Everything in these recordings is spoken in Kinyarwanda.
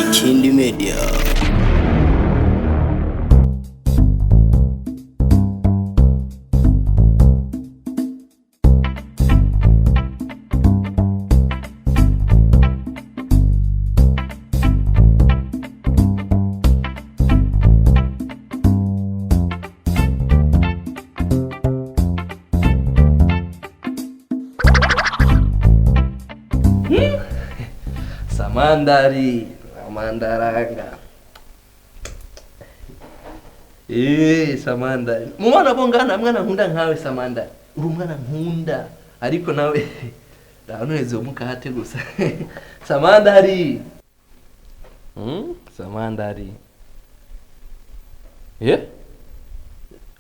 Ikindi media. Samandari, Samandaranga. Samandari. Mwana bongana mwana nkunda nkawe Samandari. Uri umwana nkunda ariko nawe ndaneze umukate gusa. Samandari. Samandari.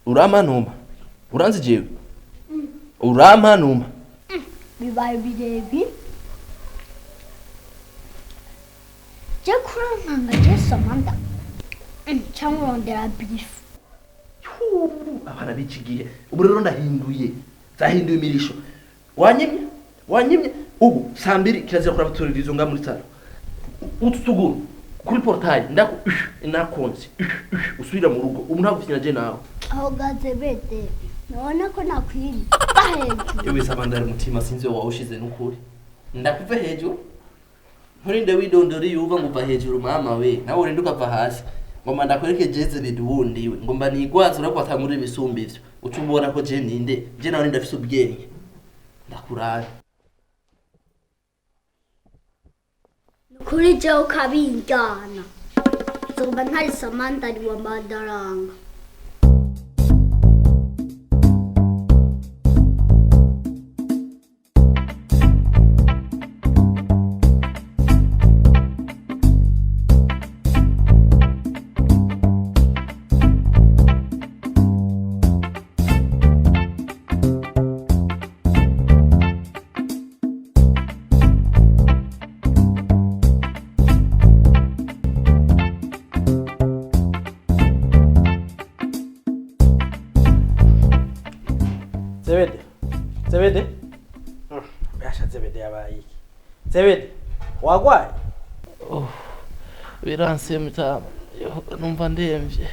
Uramanuma. Uranzi jewe. Uramanuma. Bibaye birebi. Kuranga Samanda cyangwa rondera beef abana bikigiye ubu rero ndahinduye zahinduye imirisho wanyimye ubu sambiri kirazira kora baturirizo nga muri taro ututuguru kuri portail nakonse usubira mu rugo ubu ntagufinya je nawe aho gazebede none ko nakwiri bahejuru yewe Samandari mutima sinzi wawushize n'ukuri ndakuve hejuru Nturinde widondori yuva nguva hejuru mama we nawe urinde ukava hasi ngomba ndakwereke zebede wundi we ngomba nigwaza urakwata muri bisumba ivyo ucubona ko je ninde je nawe ndafise ubwenge ndakurara kuri je ukabingana zoba ntari Samandari wa Mandaranga Zebede? Yasha Zebede yabaye. Zebede, wagwaye? Biranse mutama. Numva ndemvye.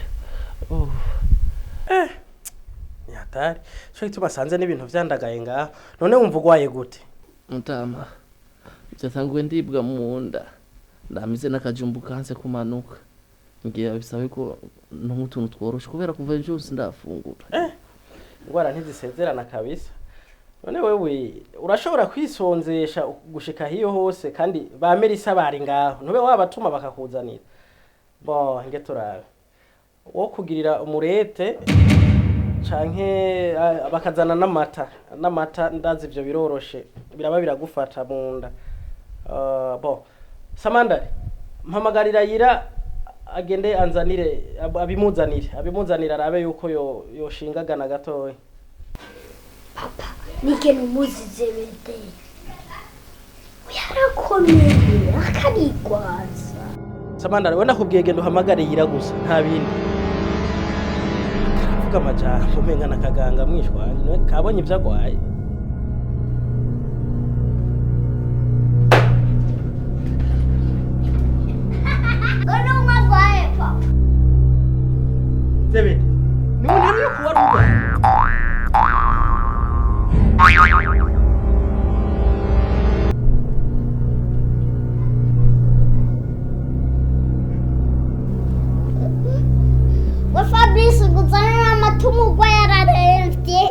Nyatari. Cyo gituma sanze n'ibintu vyandagaye ngaho. None wumva ugwaye gute? Mutama. Cyatanguye ndibwa mu nda. Ndamize nakajumbu kanse kumanuka. Ngiye bisabe ko n'utuntu tworoshe kubera kuva ejo sindafungura. Ngwara ntizisezerana kabisa. None wewe urashobora kwisonzesha gushika hiyo hose kandi bamerisa bari ngaho ntube wabatuma bakakuzanira nge turabe wo kugirira umurete canke bakazana n'amata ndazi ivyo biroroshe biraba biragufata mu nda Samandari mpamagarira yira agende anzanire abimuzanire arabe yuko yoshingagana gatoya papa nike numuzi Zebede uyarakomeye akanigwaza Samandari we nakubwiye gendo uhamagare yira gusa nta bindi vuga amajambo umenga nakaganga mwishwanye none kabonye ivyagwaye Gono magwaye papa Zebede ni umuntu yo kuwa rugo Fabrice guzana amatumu gwa yararevye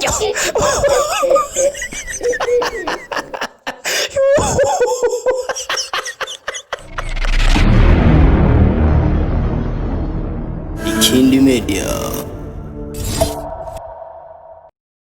Ikindi media.